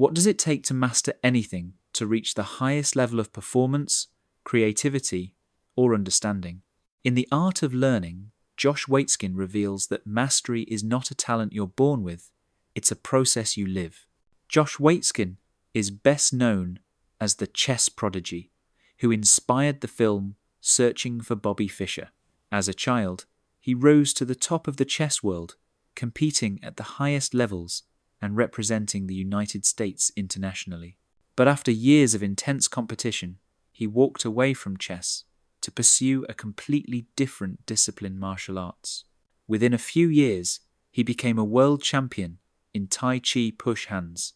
What does it take to master anything to reach the highest level of performance, creativity, or understanding? In The Art of Learning, Josh Waitzkin reveals that mastery is not a talent you're born with, it's a process you live. Josh Waitzkin is best known as the chess prodigy, who inspired the film Searching for Bobby Fischer. As a child, he rose to the top of the chess world, competing at the highest levels and representing the United States internationally. But after years of intense competition, he walked away from chess to pursue a completely different discipline, martial arts. Within a few years, he became a world champion in Tai Chi push hands,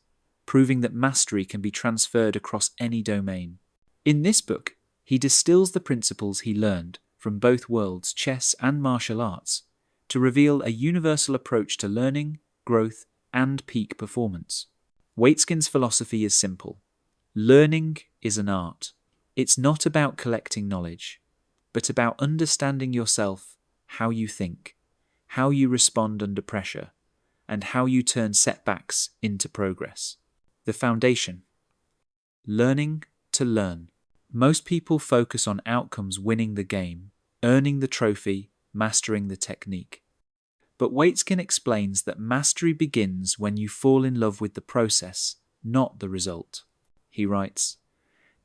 proving that mastery can be transferred across any domain. In this book, he distills the principles he learned from both worlds, chess and martial arts, to reveal a universal approach to learning, growth, and peak performance. Waitzkin's philosophy is simple. Learning is an art. It's not about collecting knowledge, but about understanding yourself, how you think, how you respond under pressure, and how you turn setbacks into progress. The foundation. Learning to learn. Most people focus on outcomes, winning the game, earning the trophy, mastering the technique. But Waitzkin explains that mastery begins when you fall in love with the process, not the result. He writes,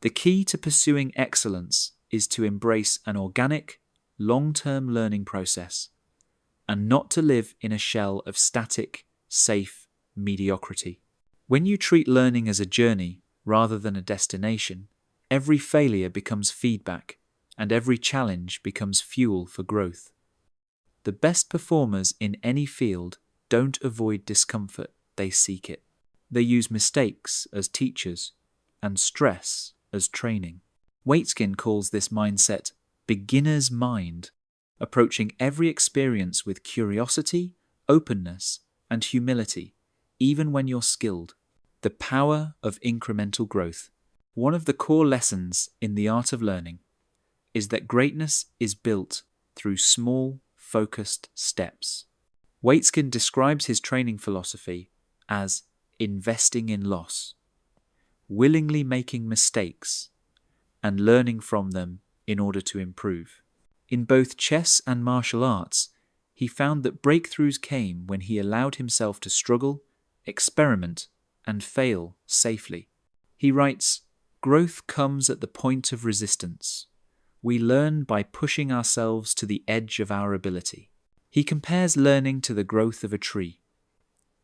"The key to pursuing excellence is to embrace an organic, long-term learning process, and not to live in a shell of static, safe mediocrity. When you treat learning as a journey rather than a destination, every failure becomes feedback, and every challenge becomes fuel for growth. The best performers in any field don't avoid discomfort, they seek it. They use mistakes as teachers and stress as training." Waitzkin calls this mindset beginner's mind, approaching every experience with curiosity, openness, and humility, even when you're skilled. The power of incremental growth. One of the core lessons in The Art of Learning is that greatness is built through small, focused steps. Waitzkin describes his training philosophy as investing in loss, willingly making mistakes, and learning from them in order to improve. In both chess and martial arts, he found that breakthroughs came when he allowed himself to struggle, experiment, and fail safely. He writes, "Growth comes at the point of resistance. We learn by pushing ourselves to the edge of our ability." He compares learning to the growth of a tree.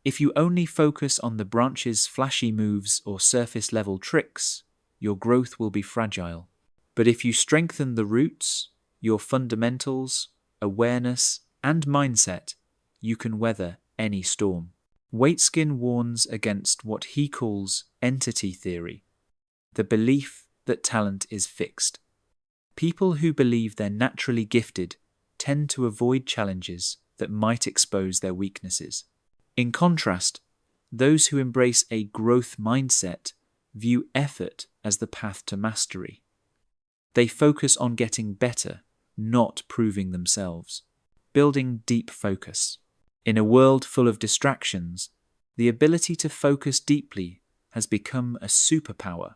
If you only focus on the branch's flashy moves or surface-level tricks, your growth will be fragile. But if you strengthen the roots, your fundamentals, awareness, and mindset, you can weather any storm. Waitzkin warns against what he calls entity theory, the belief that talent is fixed. People who believe they're naturally gifted tend to avoid challenges that might expose their weaknesses. In contrast, those who embrace a growth mindset view effort as the path to mastery. They focus on getting better, not proving themselves. Building deep focus. In a world full of distractions, the ability to focus deeply has become a superpower.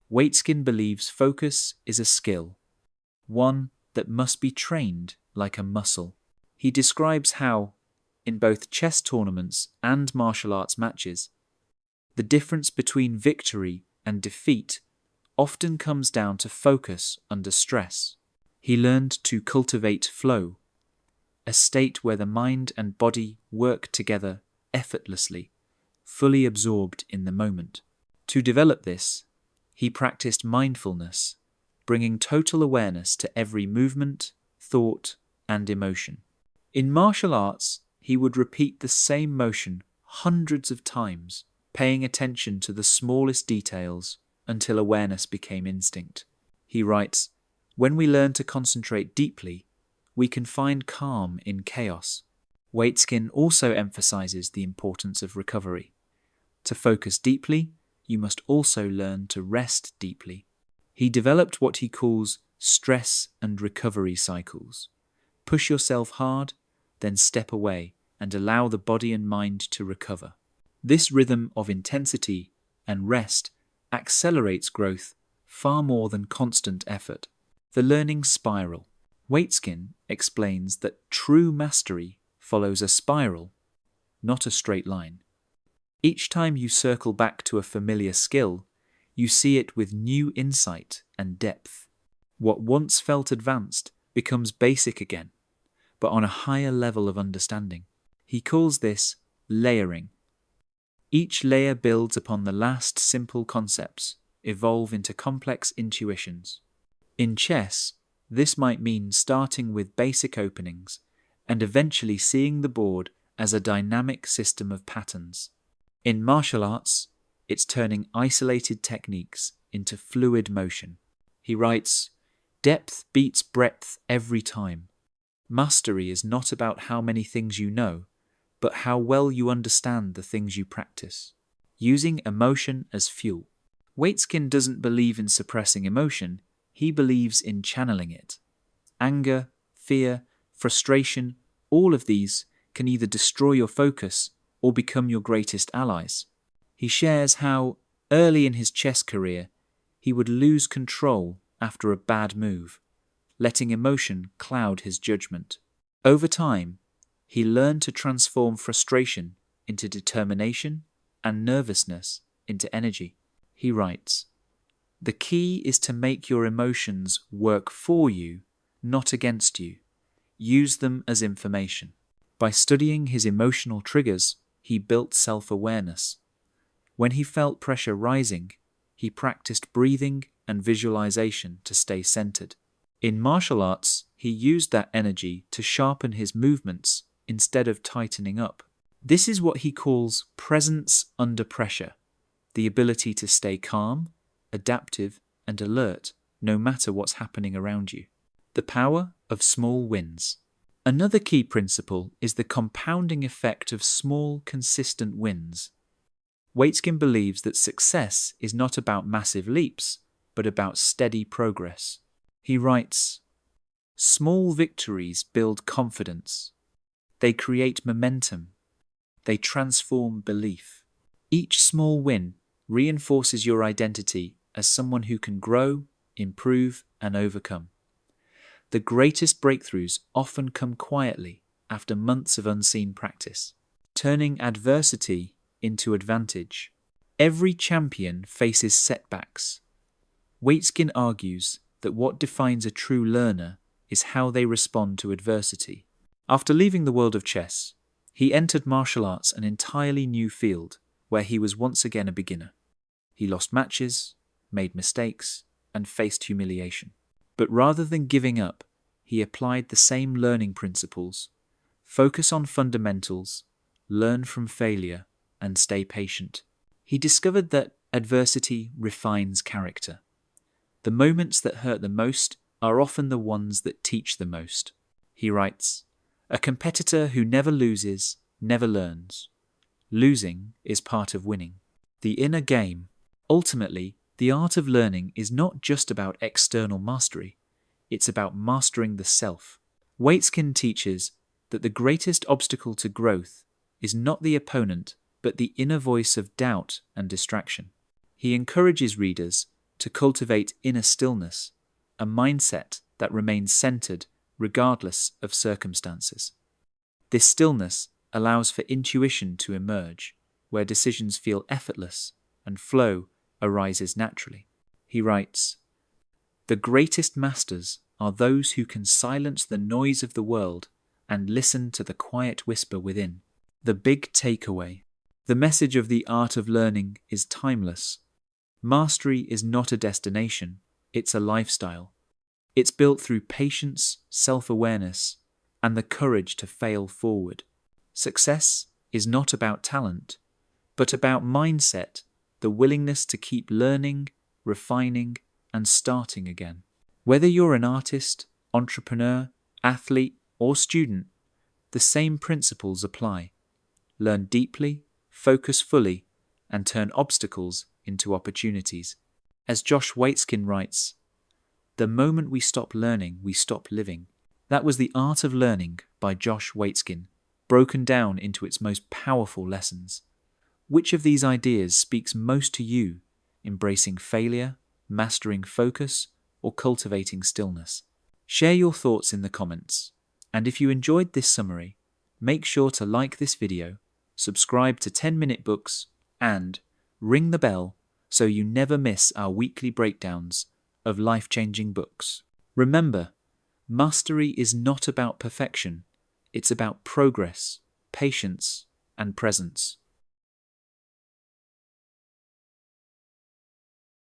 Waitzkin believes focus is a skill, one that must be trained like a muscle. He describes how, in both chess tournaments and martial arts matches, the difference between victory and defeat often comes down to focus under stress. He learned to cultivate flow, a state where the mind and body work together effortlessly, fully absorbed in the moment. To develop this, he practiced mindfulness, bringing total awareness to every movement, thought, and emotion. In martial arts, he would repeat the same motion hundreds of times, paying attention to the smallest details until awareness became instinct. He writes, "When we learn to concentrate deeply, we can find calm in chaos." Waitzkin also emphasizes the importance of recovery. To focus deeply, you must also learn to rest deeply. He developed what he calls stress and recovery cycles. Push yourself hard, then step away and allow the body and mind to recover. This rhythm of intensity and rest accelerates growth far more than constant effort. The learning spiral. Waitzkin explains that true mastery follows a spiral, not a straight line. Each time you circle back to a familiar skill, you see it with new insight and depth. What once felt advanced becomes basic again, but on a higher level of understanding. He calls this layering. Each layer builds upon the last simple concepts, evolve into complex intuitions. In chess, this might mean starting with basic openings and eventually seeing the board as a dynamic system of patterns. In martial arts, it's turning isolated techniques into fluid motion. He writes, "Depth beats breadth every time. Mastery is not about how many things you know, but how well you understand the things you practice." Using emotion as fuel. Waitzkin doesn't believe in suppressing emotion, he believes in channeling it. Anger, fear, frustration, all of these can either destroy your focus or become your greatest allies. He shares how, early in his chess career, he would lose control after a bad move, letting emotion cloud his judgment. Over time, he learned to transform frustration into determination and nervousness into energy. He writes, "The key is to make your emotions work for you, not against you. Use them as information." By studying his emotional triggers, he built self-awareness. When he felt pressure rising, he practiced breathing and visualization to stay centered. In martial arts, he used that energy to sharpen his movements instead of tightening up. This is what he calls presence under pressure, the ability to stay calm, adaptive, and alert no matter what's happening around you. The power of small wins. Another key principle is the compounding effect of small, consistent wins. Waitzkin believes that success is not about massive leaps, but about steady progress. He writes, "Small victories build confidence. They create momentum. They transform belief. Each small win reinforces your identity as someone who can grow, improve, and overcome. The greatest breakthroughs often come quietly after months of unseen practice, turning adversity into advantage. Every champion faces setbacks. Waitzkin argues that what defines a true learner is how they respond to adversity." After leaving the world of chess, he entered martial arts, an entirely new field where he was once again a beginner. He lost matches, made mistakes, and faced humiliation. But rather than giving up, he applied the same learning principles: focus on fundamentals, learn from failure, and stay patient. He discovered that adversity refines character. The moments that hurt the most are often the ones that teach the most. He writes, "A competitor who never loses never learns. Losing is part of winning." The inner game. Ultimately, the art of learning is not just about external mastery. It's about mastering the self. Waitzkin teaches that the greatest obstacle to growth is not the opponent, but the inner voice of doubt and distraction. He encourages readers to cultivate inner stillness, a mindset that remains centered regardless of circumstances. This stillness allows for intuition to emerge, where decisions feel effortless and flow arises naturally. He writes, "The greatest masters are those who can silence the noise of the world and listen to the quiet whisper within." The big takeaway. The message of the art of learning is timeless. Mastery is not a destination, it's a lifestyle. It's built through patience, self-awareness, and the courage to fail forward. Success is not about talent, but about mindset, the willingness to keep learning, refining, and starting again. Whether you're an artist, entrepreneur, athlete, or student, the same principles apply. Learn deeply, focus fully, and turn obstacles into opportunities. As Josh Waitzkin writes, "The moment we stop learning, we stop living." That was The Art of Learning by Josh Waitzkin, broken down into its most powerful lessons. Which of these ideas speaks most to you, embracing failure, mastering focus, or cultivating stillness? Share your thoughts in the comments. And if you enjoyed this summary, make sure to like this video, subscribe to 10-Minute Books, and ring the bell so you never miss our weekly breakdowns of life-changing books. Remember, mastery is not about perfection, it's about progress, patience, and presence.